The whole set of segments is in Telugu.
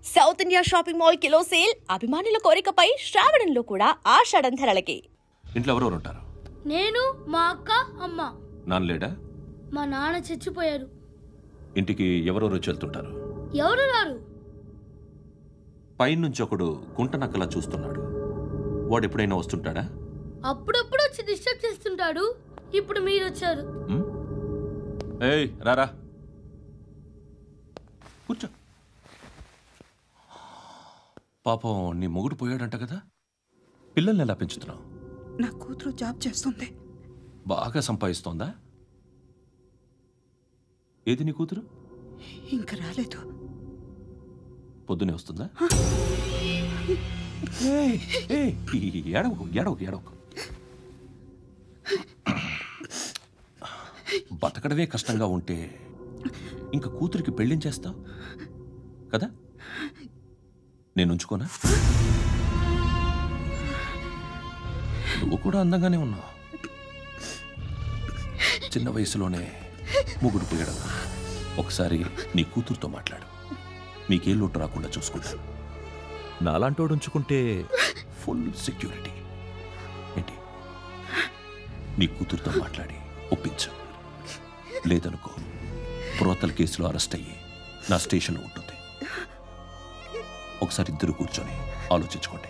South India shopping mall kilo sale అభిమానుల కోరికపై శ్రావణంలో కూడా ఆషాఢం ధరలకి. ఇంట్లో ఎవరెవరు ఉంటారు? నేను, మా అక్క, అమ్మ. నాన్న లేడా? మా నాన్న చచ్చిపోయారు. ఇంటికి ఎవరెవరు వచ్చి వెళ్తుంటారు? ఎవరు రారు. పైనుంచి ఒకడు గుంట నక్కలా చూస్తున్నాడు. వాడు ఎప్పుడైనా వస్తుంటాడా? అప్పుడప్పుడు వచ్చి డిస్టర్బ్ చేస్తుంటాడు. ఇప్పుడు మీరు వచ్చారు. ఏయ్ రారా, కూర్చో. పాపం నీ మొగుడు పోయాడంట కదా, పిల్లల్ని ఎలా పెంచుతున్నావు? నా కూతురు జాబ్ చేస్తుంది. బాగా సంపాదిస్తోందా? ఏది నీ కూతురు? ఇంకా రాలేదు. పొద్దునే వస్తుందా? ఏడవకు ఏడవకు ఏడవకు. బతకడమే కష్టంగా ఉంటే ఇంకా కూతురికి పెళ్ళించేస్తావు కదా? నేను ఉంచుకోనా? నువ్వు కూడా అందంగానే ఉన్నావు. చిన్న వయసులోనే ముగ్గురు పోయడం. ఒకసారి నీ కూతురుతో మాట్లాడు, నీకే లోటు రాకుండా చూసుకుంటాను. నాలాంటోడు ఉంచుకుంటే ఫుల్ సెక్యూరిటీ. ఏంటి? నీ కూతురుతో మాట్లాడి ఒప్పించు. లేదనుకో ప్రోతల కేసులో అరెస్ట్ అయ్యి నా స్టేషన్లో ఉంటుంది. ఒకసారి ఇద్దరు కూర్చొని ఆలోచించుకోండి.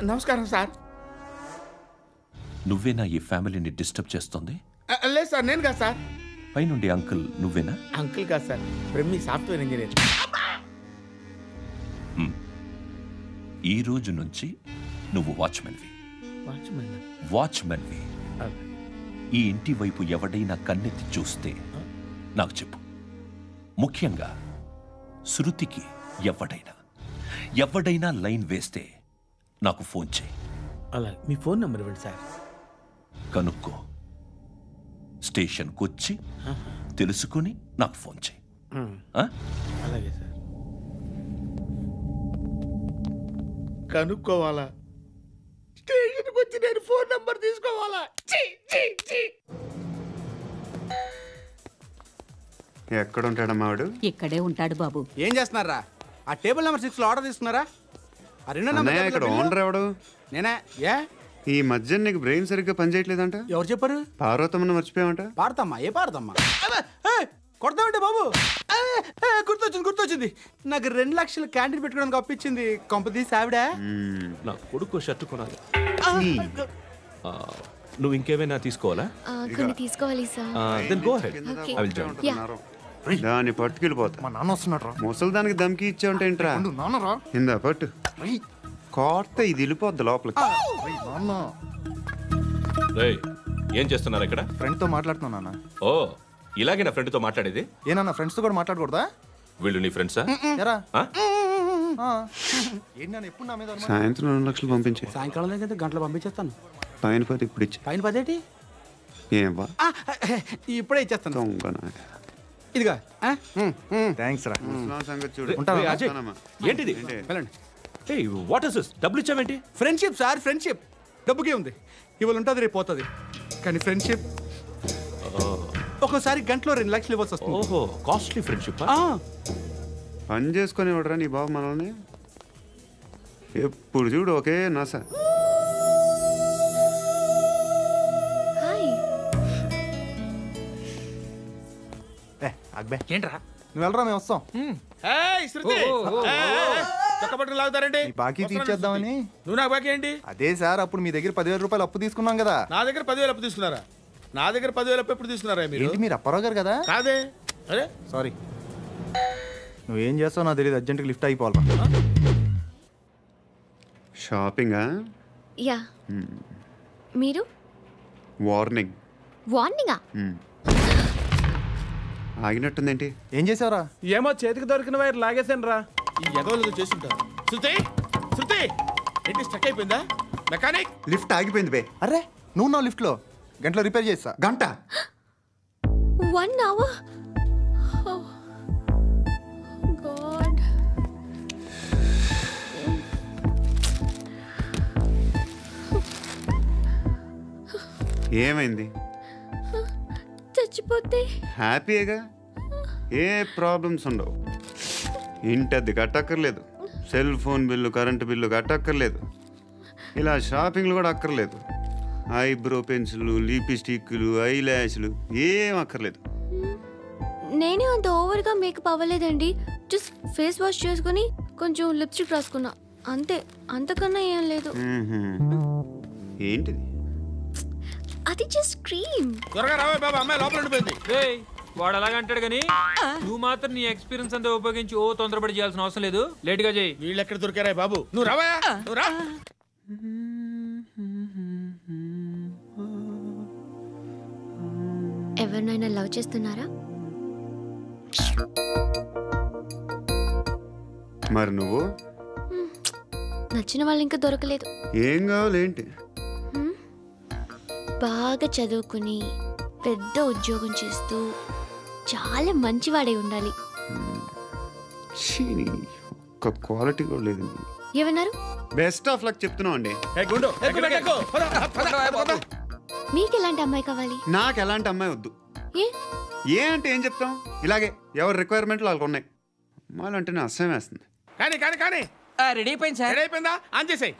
నమస్కారం సార్. నువ్వేనా ఈ ఫ్యామిలీని డిస్టర్బ్ చేస్తుంది? లేదు సార్, నేను కాదు సార్. పైనుండి అంకుల్ నువ్వేనా? అంకుల్ కాదు సార్, బ్రహ్మి సాఫ్ట్వేర్ ఇంజనీర్. ఈ రోజు నుంచి నువ్వు వాచ్మెన్వి. వాచ్మెన్వి. ఈ ఇంటి వైపు ఎవడైనా కన్నెత్తి చూస్తే నాకు చెప్పు. ముఖ్యంగా శృతికి ఎవడైనా లైన్ వేస్తే నాకు ఫోన్ చేయి. అలా మీ ఫోన్ నెంబర్ ఇవ్వండి సార్. కనుక్కో, స్టేషన్కి వచ్చి తెలుసుకుని నాకు ఫోన్ చేయి. అలాగే సార్. కనుక్కోవాలా? స్టేషన్కి వచ్చి నేను ఫోన్ నెంబర్ తీసుకోవాలా? ఎక్కడ ఉంటాడమ్మా వాడు? ఇక్కడే ఉంటాడు బాబు. ఏం చేస్తున్నారా? ఆ టేబుల్ నెంబర్ 6 లో ఆర్డర్ తీసుకున్నారా? ఆ రెండో నెంబర్ ఇక్కడ ఓనర్ ఎవడు? నేనే. ఏ ఈ మధ్య నీకు బ్రెయిన్ సరిగ్గా పనిచేయట్లేదంట. ఎవరు చెప్పారు? పార్వతమ్మను మర్చిపోయామంట. పాడతామ్మా? ఏ పాడతామ్మా? కొడతామంటే బాబు. గుర్తొచ్చింది. నాకు 2 లక్షలు క్యాంటీన్ పెట్టుకోవడానికి అప్పించింది కొంపదీసి ఆవిడ. నా కొడుకు షర్టు కొనాలి. నువ్వు ఇంకేమైనా తీసుకోవాలా? కొన్ని తీసుకోవాలి sir. Then go ahead. I will join. దాన్ని పట్టుకెళ్ళిపోతా. మా నాన్న వస్తున్నాడు. ముసలి దానికి దమ్కి ఇచ్చావుంటేంట్రా? నాన్నరా ఇందా పట్టు. కోర్త ఇది వెళ్ళిపోద్ది లోపలికి. రేయ్, ఏం చేస్తున్నారు ఇక్కడ? ఫ్రెండ్ తో మాట్లాడుతున్నా నాన్న. ఓ, ఇలాగే నా ఫ్రెండ్తో మాట్లాడేది? ఏనా ఫ్రెండ్స్ తో కూడా మాట్లాడకూడదా? వీళ్ళు నీ ఫ్రెండ్సా? ఎప్పుడు నా మీద సాయంత్రం 2 లక్షలు పంపించే. సాయంకాలం దగ్గర గంటలు పంపించేస్తాను. పైన 10 ఇప్పుడు ఇచ్చే. పైన 10 ఏంటి? ఏవా ఇప్పుడే ఇచ్చేస్తాను. ఇదిగా థ్యాంక్స్ రా. సంగతి చూడు. ఏంటిది? What is this? డబ్బులు ఇచ్చావేంటి? Friendship sir, friendship. డబ్బుకే ఉంది, ఇవాళ ఉంటుంది రేపు పోతుంది. కానీ ఫ్రెండ్షిప్ ఒక్కోసారి గంటలో 2 లక్షలు ఇవ్వాల్సి వస్తుంది. ఓహో, కాస్ట్లీ ఫ్రెండ్షిప్. పని చేసుకొని ఇవ్వడరా నీ బాబు మనల్ని? ఎప్పుడు చూడు ఒకే నాస. ఏంట్రా నువ్వు వెళ్ళరా, మేము వస్తాం. లాగుతారండి. బాకీ తీర్చేద్దామని. నువ్వు నాకు బాకీ ఏంటి? అదే సార్, అప్పుడు మీ దగ్గర 10,000 రూపాయలు అప్పు తీసుకున్నాం కదా. నా దగ్గర 10,000 అప్పు తీసుకున్నారా? నా దగ్గర 10,000 అప్పు ఎప్పుడు తీసుకున్నారా మీరు? మీరు అప్పారావు గారు కదా? కాదే. అరే సారీ. నువ్వేం చేస్తావు నాకు తెలియదు, అర్జెంట్గా లిఫ్ట్ అయిపోవాలి. షాపింగా? యా. మీరు? వార్నింగ్. వార్నింగా? ఆగినట్టుందేంటి? ఏం చేసావురా? ఏమో చేతికి దొరికిన వైర్ లాగేసాను రా. ఈ ఎగవలు చేస్తుంటారు. శృతి ఏంటి స్టక్ అయిపోయిందా? మెకానిక్. లిఫ్ట్ ఆగిపోయింది బే. అరే నువ్వు నా లిఫ్ట్ లో గంటలో రిపేర్ చేస్తా. గంట? 1 hour? God. ఏమైంది? చచ్చిపోతే హ్యాపీగా, ఏ ప్రాబ్లమ్స్ ఉండవు. ఇంటి అద్దె కట్టక్కర్లేదు, cell phone bill, current bill కట్టక్కర్లేదు, ఇలా షాపింగ్లు కూడా అక్కర్లేదు. ఐబ్రో పెన్సిల్లు, లిప్స్టిక్లు, ఐ ల్యాష్లు ఏం అక్కర్లేదు. నేనే అంత ఓవర్గా మేకప్ అవ్వలేదండి. జస్ట్ ఫేస్ వాష్ చేసుకుని కొంచెం లిప్స్టిక్ రాసుకున్నా అంతే, అంతకన్నా ఏం లేదు. ఏంటిది? అది జస్ట్ క్రీమ్. త్వరగా రావే బాబా, అమ్మాయి లోపల ఉండిపోయింది. వాడు అలాగ అంటాడు కానీ నువ్వు మాత్రం నీ ఎక్స్పీరియన్స్ అంతా ఉపయోగించి తొందరపడి చేయాల్సిన అవసరం లేదు. లేట్ గా చేయి. వీళ్ళు ఎక్కడ దొరికారా బాబు? నువ్వు రావా, నువ్వు రా. ఎవరినైనా లవ్ చేస్తున్నారా? మరి నువ్వు? నచ్చిన వాళ్ళు ఇంకా దొరకలేదు. ఏం కావాలి ఏంటి? బాగా చదువుకుని పెద్ద ఉద్యోగం చేస్తూ చాలా మంచివాడై ఉండాలి. ఒక్క క్వాలిటీ కూడా లేదు. ఏమన్నారు? బెస్ట్ ఆఫ్ లక్ చెప్తున్నావు అండి. మీకు ఎలాంటి అమ్మాయి కావాలి? నాకు ఎలాంటి అమ్మాయి వద్దు. ఏ అంటే ఏం చెప్తాం, ఇలాగే ఎవరి రిక్వైర్మెంట్లు వాళ్ళకు ఉన్నాయి. అమ్మాయిలు అంటేనే అసహ్యం వేస్తుంది. కానీ కానీ కానీ రెడీ అయిపోయింది సార్. రెడీ అయిపోయిందా? ఆన్ చేసేయ్.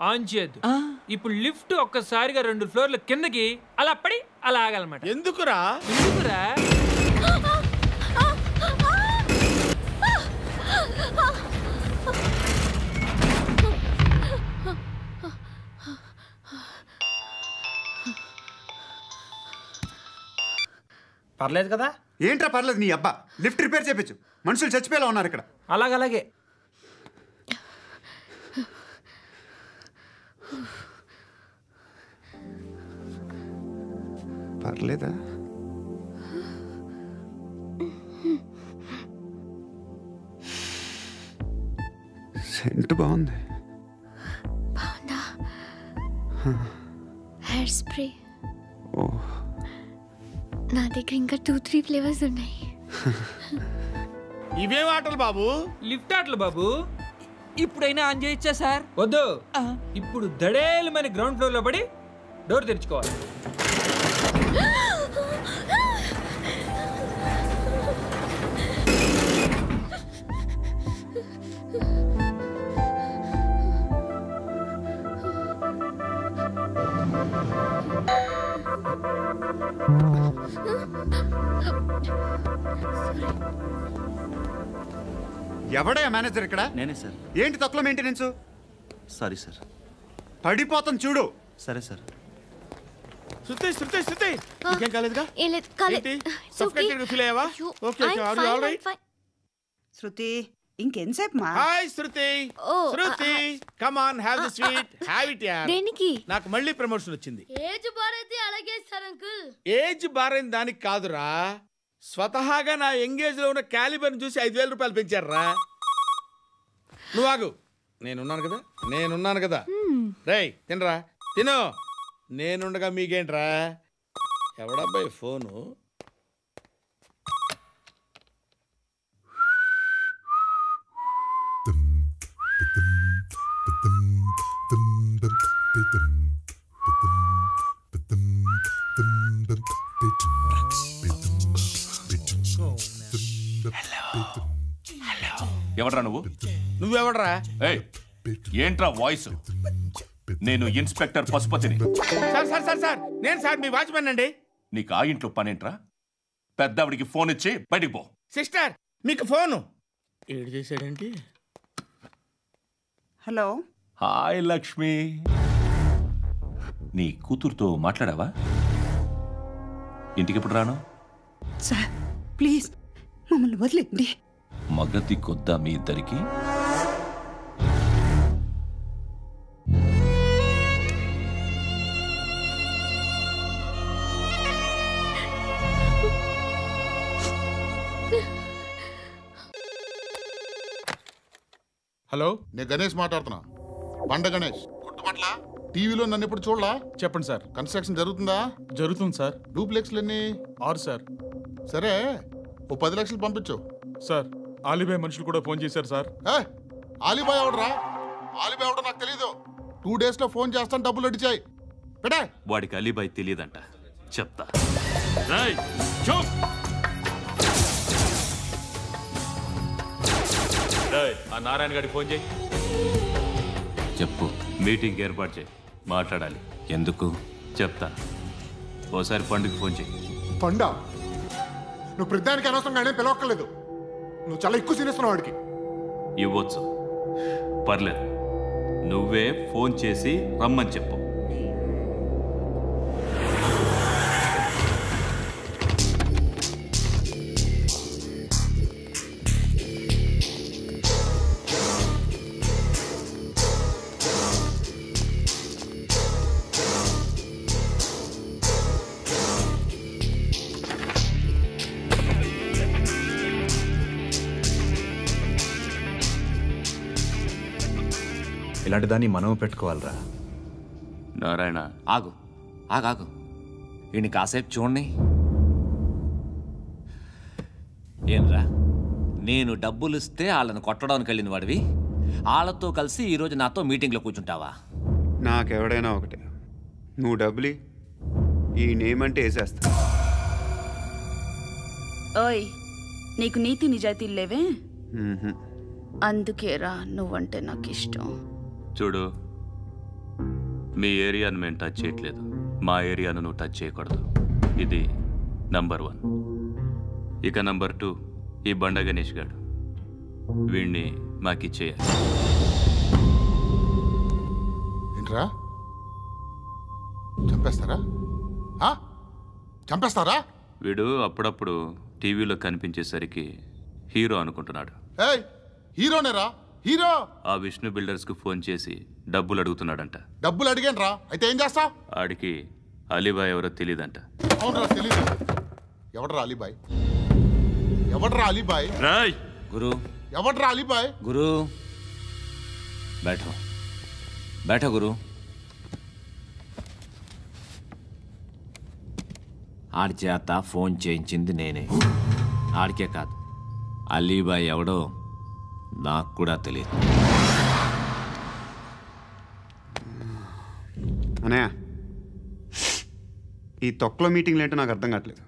ఆన్ చేయద్దు. ఇప్పుడు లిఫ్ట్ ఒక్కసారిగా 2 ఫ్లోర్ల కిందకి అలా పడి అలా ఆగాలన్నమాట. ఎందుకురా? ఎందుకురా? పర్లేదు కదా? ఏంట్రా పర్లేదు నీ అబ్బా. లిఫ్ట్ రిపేర్ చేయించు, మనుషులు చచ్చిపోయేలా ఉన్నారు ఇక్కడ. అలాగే పర్లేదా? సెంట్ బాగుంది. బాగుందా? Hair spray. ఓ, నా దగ్గర ఇంకా 2-3 ఫ్లేవర్స్ ఉన్నాయి. ఇవేం ఆటలు బాబు? లిఫ్ట్ ఆటలు బాబు. ఇప్పుడైనా ఆన్ చేయొచ్చా సార్? వద్దు. ఇప్పుడు దడేలు మన గ్రౌండ్ ఫ్లోర్ లో పడి డోర్ తెరుచుకోవాలి. ఎవడయ్యా మేనేజర్ ఇక్కడ? నేనే సార్. ఏంటి తక్కువ మెయింటెనెన్స్? Sorry sir. పడిపోతాం చూడు. సరే సార్. శృతి శృతి శృతి, ఇంకేం కాలేదుగా? ఏం లేదు, కాలేదు. సఫికేటెడ్ గా ఫీల్ అయ్యావా? Okay okay, are you all right? Shruti, ఇంకెంతసేపు మా? Hi Shruti. Shruti, come on, have the sweet, have it యార్. దేనికి? నాకు మళ్ళీ ప్రమోషన్ వచ్చింది. ఏజ్ బారైతే అలాగే సార్ అంకుల్. ఏజ్ బారైన దానికి కాదురా, స్వతహాగా నా ఎంగేజ్ లో ఉన్న క్యాలిబర్ చూసి 5,000 రూపాయలు పెంచారా. నువ్వు ఆగు, నేనున్నాను కదా. రేయ్ తినరా, తిను. నేనుండగా మీకేంట్రా? ఎవడబ్బాయి ఫోను? ఎవడ్రా నువ్వు? నువ్వెవడరా? ఏయ్, ఏంట్రా వాయిస్? నేను ఇన్స్పెక్టర్ పశుపతిని. సార్ సార్ సార్ సార్, నేను సార్ మీ వాచ్మెన్ అండి. నీకు ఆ ఇంట్లో పనేంట్రా? పెద్దవిడికి ఫోన్ ఇచ్చి బయటికి పో. సిస్టర్, మీకు ఫోను. ఏడు చేశాడేంటి? హలో. హాయ్ లక్ష్మి, నీ కూతురుతో మాట్లాడావా? ఇంటికి ఎప్పుడు రాను? సార్ ప్లీజ్ మమ్మల్ని వదిలేండి. మగతి కొద్దా మీ ఇద్దరికి? హలో, నేను గణేష్ మాట్లాడుతున్నా. బండ గణేష్ గుర్తుపట్ల? టీవీలో నన్ను ఎప్పుడు చూడలా? చెప్పండి సార్. కన్స్ట్రక్షన్ జరుగుతుందా? జరుగుతుంది సార్. డూప్లెక్స్లు ఎన్ని? 6 సార్. సరే, ఓ 10 లక్షలు పంపించు సార్. ఆలిబాయ్ మనుషులు కూడా ఫోన్ చేశారు సార్. ఆలిబాయ్ ఎవడరా? ఆలిబాయ్ ఎవడో నాకు తెలీదు. 2 డేస్లో ఫోన్ చేస్తాను, డబ్బులు అడిచాయి. పెట్టే. వాడికి అలీబాయ్ తెలియదంట, చెప్తా. ఆ నారాయణ గారికి ఫోన్ చేయి. చెప్పు. మీటింగ్ ఏర్పాటు చేయి, మాట్లాడాలి. ఎందుకు చెప్తా. ఓసారి పండుగ ఫోన్ చేయి. పండ నువ్వు ప్రతిదానికి అనవసరంగానే పిలవక్కర్లేదు. నువ్వు చాలా ఎక్కువ సీనిస్తున్నావు వాడికి. ఇవ్వచ్చు, పర్లేదు. నువ్వే ఫోన్ చేసి రమ్మని చెప్పు. ఇలాంటి దాన్ని మనం పెట్టుకోవాలరా. నారాయణ ఆగు ఆగాగు, ఈయన కాసేపు చూడండి. ఏంరా, నేను డబ్బులు ఇస్తే వాళ్ళని కొట్టడానికి వెళ్ళిన వాడివి, వాళ్ళతో కలిసి ఈరోజు నాతో మీటింగ్లో కూర్చుంటావా? నాకెవడైనా ఒకటే, నువ్వు డబ్బులి, ఈ నేమ్ అంటే వేసేస్తా. ఓయ్, నీకు నీతి నిజాయితీలు లేవే, అందుకేరా నువ్వంటే నాకు ఇష్టం. చూడు, మీ ఏరియాను మేము టచ్ చేయట్లేదు, మా ఏరియాను నువ్వు టచ్ చేయకూడదు. ఇది నంబర్ 1. ఇక నంబర్ 2, ఈ బండ గణేష్ గాడు, వీణ్ణి మాకిచ్చేయాలి. ఏంట్రా, చంపేస్తారా? చంపేస్తారా? వీడు అప్పుడప్పుడు టీవీలో కనిపించేసరికి హీరో అనుకుంటున్నాడు. ఏయ్, హీరోనేరా, హీరో. ఆ విష్ణు బిల్డర్స్కు ఫోన్ చేసి డబ్బులు అడుగుతున్నాడంట. డబ్బులు అడిగాను రా, అయితే ఏం చేస్తా? ఆడికి అలీబాయ్ ఎవరో తెలీదంట. అవునరా, తెలీదు. ఎవడరా అలీబాయ్? ఎవడరా అలీబాయ్? రాయ్ గురు, ఎవడరా అలీబాయ్? గురు బైఠో బైఠో గురు. ఆడి చేత ఫోన్ చేయించింది నేనే. ఆడికే కాదు, అలీబాయ్ ఎవడో నాకు కూడా తెలియదు. అనయ్య, ఈ తొక్కలో మీటింగ్లు ఏంటో నాకు అర్థం కావట్లేదు.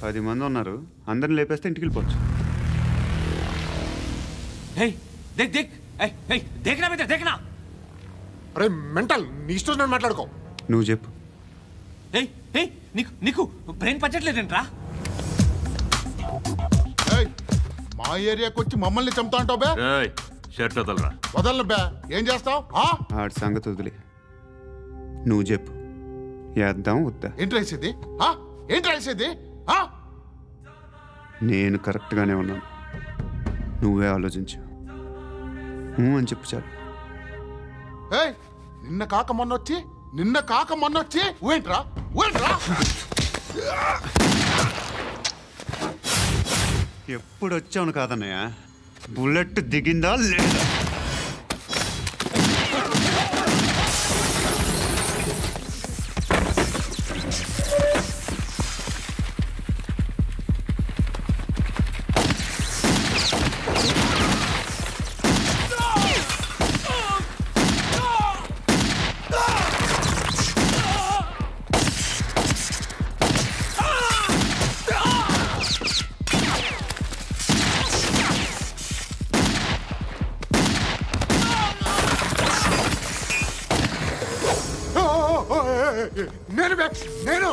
10 మంది ఉన్నారు, అందరిని లేపేస్తే ఇంటికి వెళ్ళిపోవచ్చు. అరే మెంటల్, నీ ఇష్టం నేను మాట్లాడుకో. నువ్వు చెప్పు. నీకు బ్రెయిన్ పచ్చట్లేదంట్రా? మా ఏరియాకి వచ్చి మమ్మల్ని చంపుతా అంటావు బే? షర్ట్ వదలరా. వదలను బే, ఏం చేస్తావు? ఆడి సంగతి వదిలే, నువ్వు చెప్పు, వేద్దాం వద్దా? ఏంటి రాసేది? ఏంటి రాసేది? నేను కరెక్ట్గానే ఉన్నాను, నువ్వే ఆలోచించు. అని చెప్పు చాలు. ఏయ్, నిన్న కాక మొన్నొచ్చి ఊయంట్రా. ఎప్పుడు వచ్చావును కాదన్నయ్య, బుల్లెట్ దిగిందా లేదా? నేను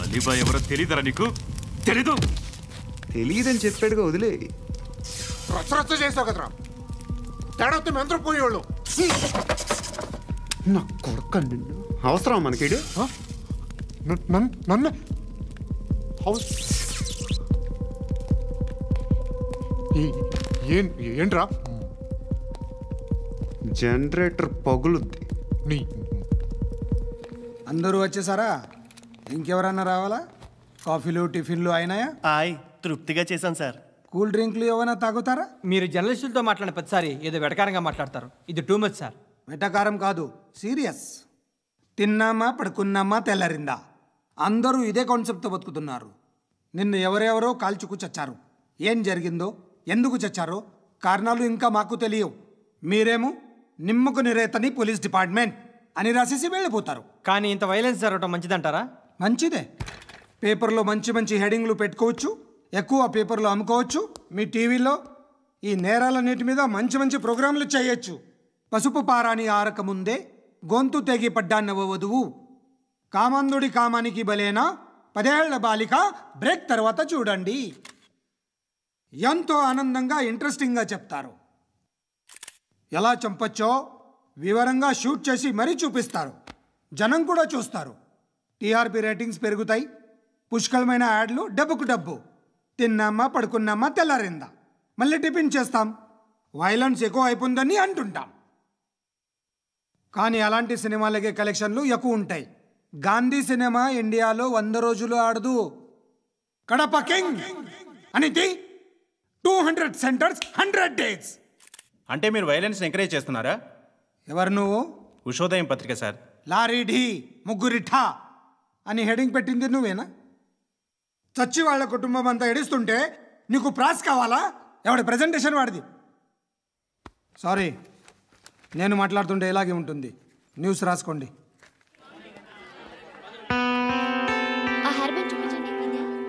అలీబాయ్ ఎవరో తెలీదరా నీకు? తెలియదని చెప్పాడుగా, వదిలే. రచ్చ చేసావు కదరా, తేడా వస్తే మెంతరం పోయేవాళ్ళు. నా కొడుకు నిన్ను అవసరం మనకి. నన్ను ఏంట్రా? జనరేటర్ పగులుద్ది. అందరూ వచ్చేసారా? ఇంకెవరన్నా రావాలా? కాఫీలు టిఫిన్లు అయినాయా? తృప్తిగా చేశాను సార్. కూల్ డ్రింక్లు ఏమైనా తాగుతారా? మీరు జర్నలిస్టులతో మాట్లాడిన ప్రతిసారి ఏదో వెటకారంగా మాట్లాడతారు. ఇది టూ మచ్ సార్. వెటకారం కాదు, సీరియస్. తిన్నామా పడుకున్నామా తెల్లరిందా, అందరూ ఇదే కాన్సెప్ట్తో బతుకుతున్నారు. నిన్ను ఎవరెవరో కాల్చుకు చచ్చారు. ఏం జరిగిందో, ఎందుకు చచ్చారో కారణాలు ఇంకా మాకు తెలియవు. మీరేమో నిమ్మకు నిరేతని పోలీస్ డిపార్ట్మెంట్ అని రాసేసి వెళ్ళిపోతారు. కానీ ఇంత వైలెన్స్ జరగటం మంచిదంటారా? మంచిదే. పేపర్లో మంచి మంచి హెడింగ్లు పెట్టుకోవచ్చు, ఎక్కువ పేపర్లు అమ్ముకోవచ్చు. మీ టీవీలో ఈ నేరాలన్నిటి మీద మంచి మంచి ప్రోగ్రాంలు చేయొచ్చు. పసుపు పారాని ఆరక ముందే గొంతు తెగి పడ్డాన్నవ వధువు, కామందుడి కామానికి బలేనా 10 ఏళ్ల బాలిక బ్రేక్ తర్వాత చూడండి. ఎంతో ఆనందంగా ఇంట్రెస్టింగ్గా చెప్తారు. ఎలా చంపచ్చో వివరంగా షూట్ చేసి మరీ చూపిస్తారు. జనం కూడా చూస్తారు. టీఆర్పీ రేటింగ్స్ పెరుగుతాయి. పుష్కలమైన యాడ్లు, డబ్బుకు డబ్బు. తిన్నామా పడుకున్నామా తెల్లారిందా, మళ్ళీ టిఫిన్ చేస్తాం. వైలెన్స్ ఎక్కువ అయిపోయిందని అంటుంటాం. కానీ అలాంటి సినిమాలకే కలెక్షన్లు ఎక్కువ ఉంటాయి. గాంధీ సినిమా ఇండియాలో 100 రోజులు ఆడదు. కడప కింగ్ అనేది 200 సెంటర్స్ 100 డేస్. అంటే మీరు వైలెన్స్ ఎంకరేజ్ చేస్తున్నారా? ఎవరు నువ్వు? ఉషోదయం పత్రిక సార్. లారీ ఢీ ముగ్గురిఠా అని హెడింగ్ పెట్టింది నువ్వేనా? చచ్చి వాళ్ళ కుటుంబం అంతా ఎడుస్తుంటే నీకు ప్రాస్ కావాలా? ఎవడి ప్రజెంటేషన్ వాడిది. సారీ, నేను మాట్లాడుతుంటే ఇలాగే ఉంటుంది. న్యూస్ రాసుకోండి. ఆ హెయిర్ బ్యాండ్ చూపించండి.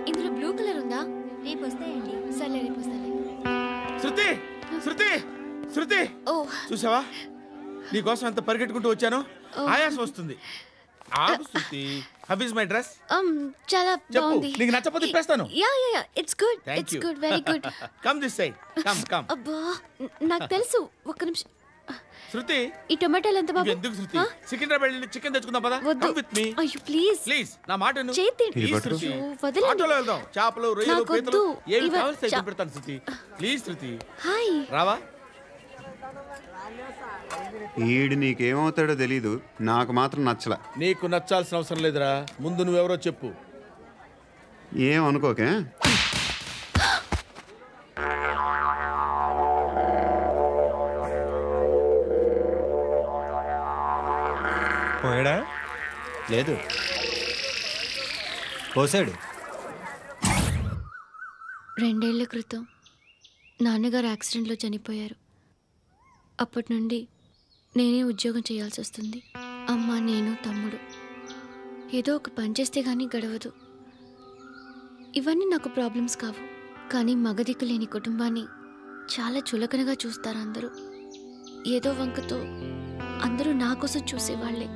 ఇందులో బ్లూ కలర్ ఉందా? రేపు వస్తాయండి. సరే రేపు వస్తాయి. శృతి శృతి శృతి, చూసావా నీకోసం ఎంత పరిగెట్టుకుంటూ వచ్చాను. ఆయాసం వస్తుంది. ఆగు Shruti. How is my dress? చాలా బాగుంది. నీకు నచ్చకపోతే తిప్పేస్తాను. Yeah it's good. It's good, very good. Come this side. Come. అబ్బా, నాకు తెలుసు. ఒక్క నిమిషం. శృతి, ఈ టొమాటోలు ఎంత బాబు? ఎందుకు శృతి? సికింద్రాబాద్ వెళ్ళి చికెన్ తెచ్చుకుందాం పద. Come with me. అయ్యో ప్లీజ్ నా మాట విను. ప్లీజ్ శృతి, వదలండి. ఆటోలో వెళ్దాం. చేపలు, రొయ్యలు, పీతలు ఏమి కావాల్సి పెడతాను శృతి. Please Shruti. హాయ్. రావా? ఈడు నీకేమవుతాడో తెలీదు, నాకు మాత్రం నచ్చలా. నీకు నచ్చాల్సిన అవసరం లేదురా. ముందు నువ్వెవరో చెప్పు. ఏమనుకోకే. పోయాడా? లేదు, పోసాడు. 2 ఏళ్ల క్రితం నాన్నగారు యాక్సిడెంట్లో చనిపోయారు. అప్పటి నుండి నేనే ఉద్యోగం చేయాల్సి వస్తుంది. అమ్మ, నేను, తమ్ముడు ఏదో ఒక పని చేస్తే కానీ గడవదు. ఇవన్నీ నాకు ప్రాబ్లమ్స్ కావు. కానీ మగదిక్కు లేని కుటుంబాన్ని చాలా చులకనగా చూస్తారు అందరూ. ఏదో వంకతో అందరూ నా కోసం చూసేవాళ్లే.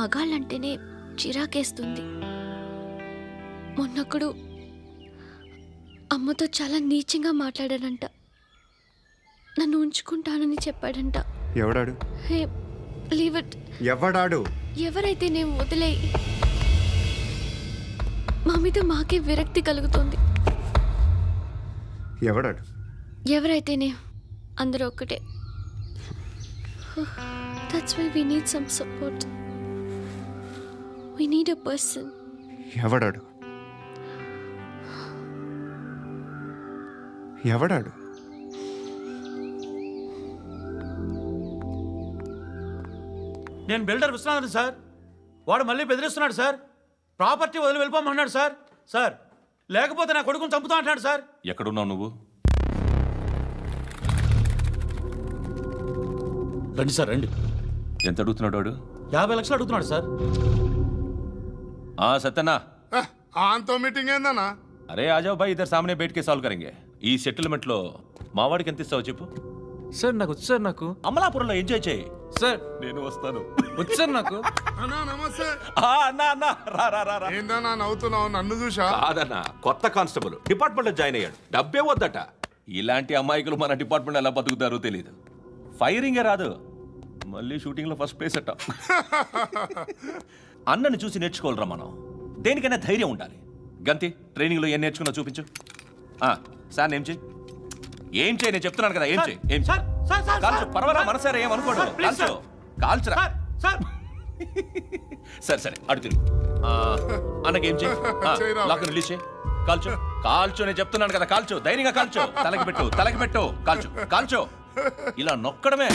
మగాళ్ళంటేనే చిరాకేస్తుంది. మొన్నొక్కడు అమ్మతో చాలా నీచంగా మాట్లాడాడంట. నన్ను ఉంచుకుంటానని చెప్పాడంట. ఎవడాడు? హే, లీవ్ ఇట్. ఎవడాడు? ఎవరైతే నేను వదిలే. మా మీద మాకే విరక్తి కలుగుతుంది. ఎవడాడు? ఎవరైతేనే అందరూ ఒక్కటే. That's why we need some support. We need a person. ఎవడాడు? ఎవడాడు? నేను బిల్డర్ విశ్వనాథన్ సార్. వాడు మళ్ళీ బెదిరిస్తున్నాడు సార్. ప్రాపర్టీ వదిలి వెళ్ళిపోమన్నాడు సార్. సార్, లేకపోతే నా కొడుకుని చంపుతా అంటున్నాడు సార్. ఎక్కడున్నావు నువ్వు? రండి సార్, రండి. ఎంత అడుగుతున్నాడు వాడు? 50 లక్షలు అడుగుతున్నాడు సార్. సత్యనా, ఆంతో మీటింగ్ ఏందన్నా? అరే ఆజావ్ భాయ్, ఇద్దరు సామనే బయట కే సాల్వ్ కరెంగే. ఈ సెటిల్మెంట్ లో మావాడికి ఎంత ఇస్తావు చెప్పు. సార్ నాకు వచ్చు సార్. నాకు అమలాపురంలో ఎంజాయ్ చేయి సార్. నేను వస్తాను. వచ్చు సార్ నాకు. అన్నా నమస్తే. అన్నా రా. ఏందన్నా నవ్వుతున్నావు? నన్ను చూసా? కాదన్నా, కొత్త కానిస్టేబుల్ డిపార్ట్మెంట్ లో జాయిన్ అయ్యాడు. డబ్బే వద్దట. ఇలాంటి అమాయకులు మన డిపార్ట్మెంట్ ఎలా బతుకుతారో తెలియదు. ఫైరింగే రాదు, మళ్ళీ షూటింగ్ లో ఫస్ట్ ప్లేస్ అట్ట. అన్నని చూసి నేర్చుకోవాలరా మనం. దేనికైనా ధైర్యం ఉండాలి. గంతి, ట్రైనింగ్ లో ఏం నేర్చుకున్నా చూపించు. సార్ ఏం చేయి, ఏం చేయి, నేను చెప్తున్నాను కదా. ఏం చేయి, ఏం కాల్చు, పర్వాలా, మనసారా ఏమనుకోడు. కాల్చు, కాల్చురా. సరే అడుగుతుంది. అన్నకేం చేయి లాక్ రిలీజ్ చేయి కాల్చు కాల్చు నేను చెప్తున్నాను కదా కాల్చు ధైర్యంగా కాల్చు తలకి పెట్టు కాల్చు కాల్చు ఇలా నొక్కడమే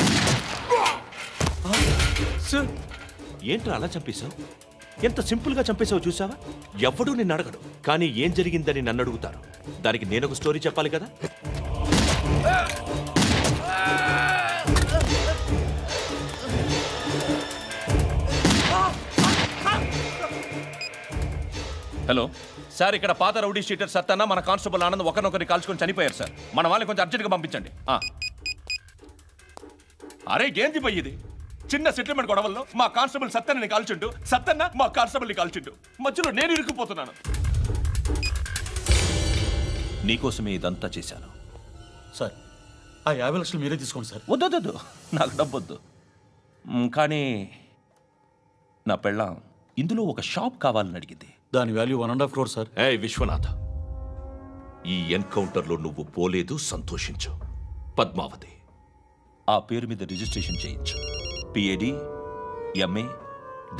ఏంట్రా అలా చంపేశావు ఎంత సింపుల్ గా చంపేశావు చూసావా ఎవడూ నిన్ను అడగడు కానీ ఏం జరిగిందని నన్ను అడుగుతారు దానికి నేను ఒక స్టోరీ చెప్పాలి కదా హలో సార్ ఇక్కడ పాత రౌడీ షీటర్ సత్తన్న మన కానిస్టేబుల్ ఆనంద్ ఒకరినొకరిని కాల్చుకొని చనిపోయారు సార్ మన వాళ్ళని కొంచెం అర్జెంట్గా పంపించండి అరే ఏంది పోయి ఇది చిన్న సెటిల్మెంట్ గొడవల్లో మా కానిస్టేబుల్ సత్తన్నని కాల్చుండు సత్తన్న మా కానిస్టేబుల్ని కాల్చుండు మధ్యలో నేను ఇరుక్కుపోతున్నాను నీకోసమే ఇదంతా చేశాను సార్ ఆ 50 లక్షలు మీరే తీసుకోండి సార్ వద్దొద్దు నాకు డబ్బొద్దు కానీ నా పెళ్ళాం ఇందులో ఒక షాప్ కావాలని అడిగింది దాని వాల్యూ 1.5 crore సార్ ఏ విశ్వనాథ ఈ ఎన్కౌంటర్లో నువ్వు పోలేదు సంతోషించు పద్మావతి ఆ పేరు మీద రిజిస్ట్రేషన్ చేయించు PAD MA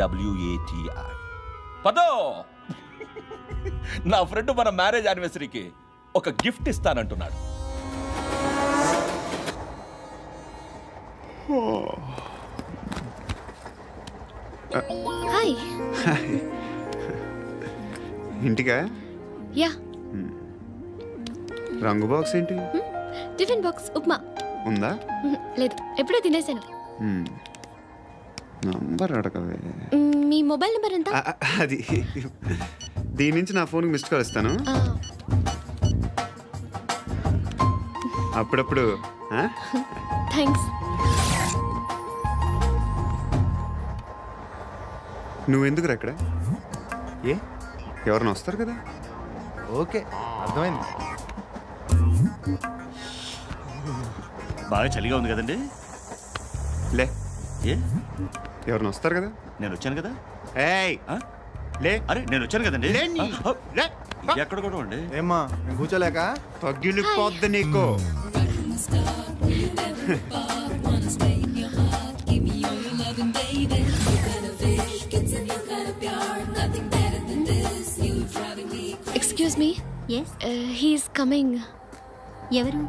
WATI పదో నా ఫ్రెండ్ మన మ్యారేజ్ యానివర్సరీకి ఒక గిఫ్ట్ ఇస్తానంటున్నాడు హాయ్ ఇంటికా యా రంగు బాక్స్ ఏంటి టిఫిన్ బాక్స్ ఉప్మా ఉందా లేదు ఎప్పుడో తినేసాను నంబర్ అడగవే మీ మొబైల్ నెంబర్ ఎంత అది దీని నుంచి నా ఫోన్కి మిస్డ్ కాల్ ఇస్తాను అప్పుడప్పుడు థ్యాంక్స్ నువ్వెందుకు రా ఇక్కడ ఏ ఎవరైనా వస్తారు కదా ఓకే అర్థమైంది బాగా చలిగా ఉంది కదండి లే ఏ ఎవరైనా వస్తారు కదా నేను వచ్చాను కదా ఏయ్ లే అరే నేను వచ్చాను కదండి ఎక్కడ కూడా అండి ఏమ్మా నేను కూర్చోలేక తగ్గిలిపోద్ది నీకు ఎక్స్క్యూజ్ మీ హీస్ కమింగ్ ఎవరు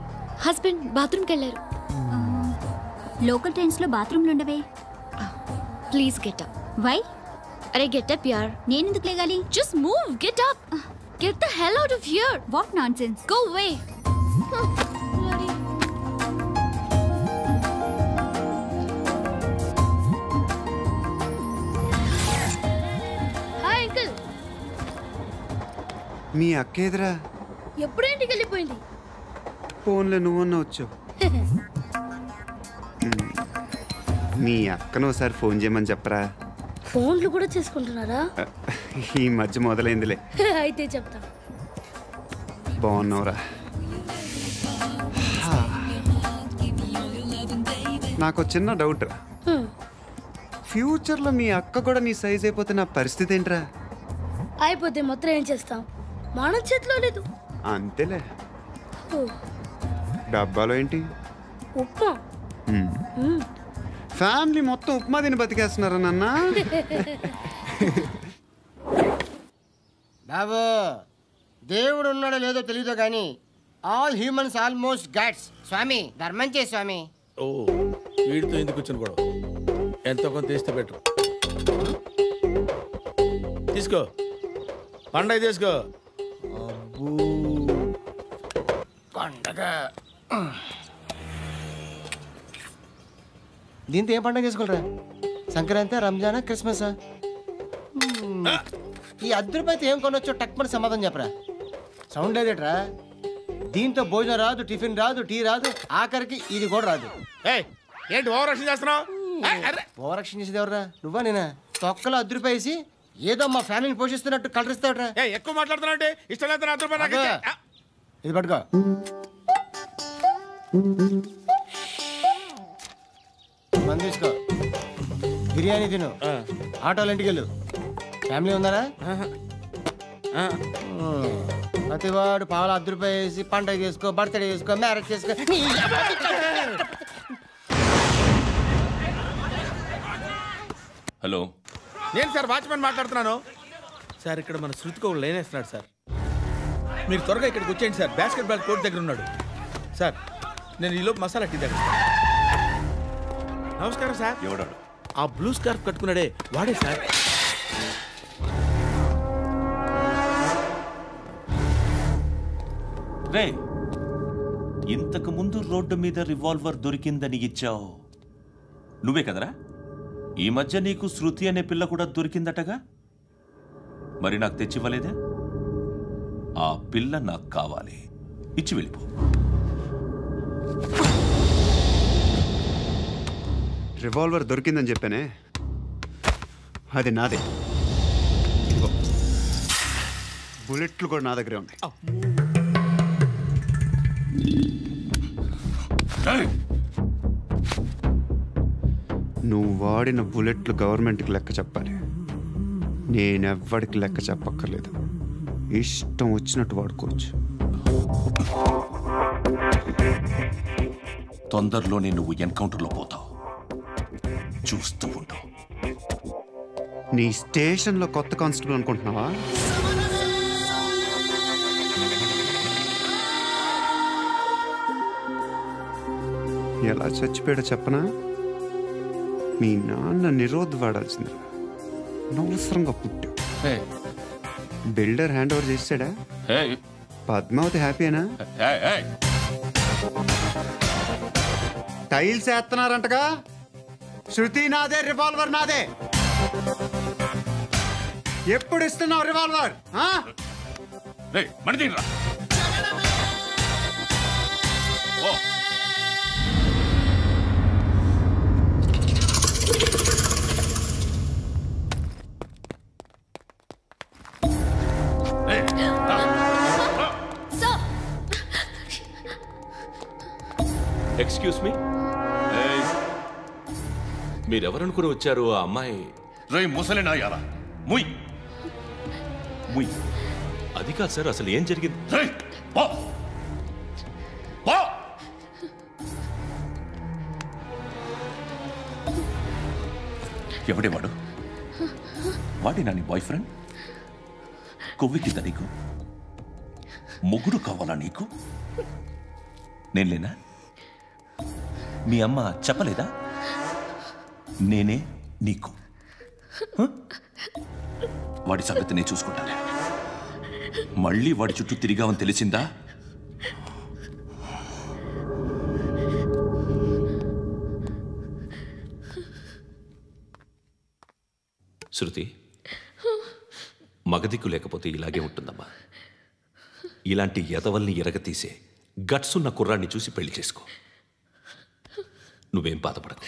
హస్బెండ్ బాత్రూమ్కి వెళ్ళారు లోకల్ ట్రైన్స్లో బాత్రూమ్లు ఉండవే ప్లీజ్ గెట్ అప్ వై అరే గెట్ అప్ యార్ నేనెందుకు లేగాలి just move get up get the hell out of here what nonsense go away hi uncle మీ అక్క ఎదురా ఎప్పుడు ఇంటికి వెళ్ళిపోయింది ఫోన్లో నువ్వన్నా వచ్చావు మీ అక్కను ఒకసారి ఫోన్ చేయమని చెప్పరా ఫోన్లు కూడా చేసుకుంటున్నారా ఈ మధ్య మొదలైందిలే అయితే చెప్తా బాగున్నావురా నాకు చిన్న డౌట్ రా ఫ్యూచర్లో మీ అక్క కూడా నీ సైజ్ అయిపోతే నా పరిస్థితి ఏంట్రా అయిపోతే మొత్తం ఏం చేస్తాం మన చేతిలో లేదు అంతేలే ఓ, డబ్బాలో ఏంటి ఉప్మా ఫ్యామిలీ మొత్తం ఉప్మా తిని బతికేస్తున్నారా నాన్న బాబు దేవుడు ఉన్నాడో లేదో తెలియదు కానీ ఆల్ హ్యూమన్స్ ఆల్మోస్ట్ గాడ్స్ స్వామి ధర్మం చే స్వామి ఓ వీడితో ఎందుకు వచ్చిన గొడవ ఎంతో కొంత తీస్తే బెటర్ తీసుకో పండగ తీసుకో పండగ దీంతో ఏం పండగ చేసుకోరా సంక్రాంతి రంజానా క్రిస్మసా ఈ అద్దరిపైతే ఏం కొనొచ్చో టక్మని సమాధానం చెప్పరా సౌండ్ లేదేట్రా దీంతో భోజనం రాదు టిఫిన్ రాదు టీ రాదు ఆఖరికి ఇది కూడా రాదు ఏంటి ఓవర్ రక్షణ చేస్తున్నావు ఓవర్ రక్షణ చేసేది ఎవరా నువ్వా నేనా తొక్కలో అద్దరిపేసి ఏదో మా ఫ్యామిలీని పోషిస్తున్నట్టు కలరిస్తావుట్రా ఎక్కువ మాట్లాడుతున్నావు ఇష్టం లేదు నా రూపాయలు నాకు ఇచ్చే. ఇది పట్టుకో మంది తీసుకో బిర్యానీ తిను ఆటోలు ఇంటికి వెళ్ళు ఫ్యామిలీ ఉన్నారా ప్రతివాడు పావులు ₹10 వేసి పండగ చేసుకో బర్త్డే చేసుకో మ్యారేజ్ చేసుకో హలో నేను సార్ వాచ్మెన్ మాట్లాడుతున్నాను సార్ ఇక్కడ మన శృతికో లైన్ వేస్తున్నాడు సార్. మీరు త్వరగా ఇక్కడికి వచ్చేయండి సార్. బాస్కెట్ బాల్ కోర్ట్ దగ్గర ఉన్నాడు సార్. నేను ఈలోపు మసాలా టీ దగ్గర. నమస్కారం సార్. ఎవడాడు? ఆ బ్లూ స్కార్ఫ్ కట్టుకున్నాడే వాడే సార్. రే, ఇంతకు ముందు రోడ్డు మీద రివాల్వర్ దొరికిందని ఇచ్చావు నువ్వే కదరా? ఈ మధ్య నీకు శృతి అనే పిల్ల కూడా దొరికిందటగా, మరి నాకు తెచ్చివ్వలేదే? ఆ పిల్ల నాకు కావాలి, ఇచ్చి వెళ్ళిపో. రివాల్వర్ దొరికిందని చెప్పానే, అది నాదే. బుల్లెట్లు కూడా నా దగ్గరే ఉన్నాయి. నువ్వు వాడిన బుల్లెట్లు గవర్నమెంట్కి లెక్క చెప్పాలి. నేనెవ్వడికి లెక్క చెప్పక్కర్లేదు. ఇష్టం వచ్చినట్టు వాడుకోవచ్చు. తొందరలోనే నువ్వు ఎన్కౌంటర్లో పోతావు, చూస్తూ ఉంటావు. నీ స్టేషన్లో కొత్త కానిస్టేబుల్ అనుకుంటున్నావా? ఎలా చచ్చిపోయాడో చెప్పనా? మీ నాన్న నిరోధ్ వాడాల్సింది, అనవసరంగా పుట్టావు. బిల్డర్ హ్యాండ్ ఓవర్ చేసాడా? పద్మావతి హ్యాపీనా? టైల్స్ వేస్తున్నారంటగా. శృతి నాదే, రివాల్వర్ నాదే. ఎప్పుడు ఇస్తున్నావు రివాల్వర్? ఎక్స్క్యూజ్ మీ, మీరెవరనుకుని వచ్చారు? ఆ అమ్మాయి రేయ్ ముసలినా యారా, ముయ్ ముయ్. అది కాదు సార్, అసలు ఏం జరిగింది? రేయ్ పో పో. ఎవడేవాడు? వాడి నా నీ బాయ్ ఫ్రెండ్? కొవ్వికింద నీకు? ముగ్గురు కావాలా నీకు? నేను లేనా? మీ అమ్మ చెప్పలేదా నేనే నీకు? వాడి సంగతి నేను చూసుకుంటాను. మళ్ళీ వాడి చుట్టూ తిరిగావని తెలిసిందా? శృతి, మగదిక్కు లేకపోతే ఇలాగే ఉంటుందమ్మా. ఇలాంటి ఎదవల్ని ఎరగతీసే గట్స్ ఉన్న కుర్రాన్ని చూసి పెళ్లి చేసుకో. నువ్వేం బాధపడకు.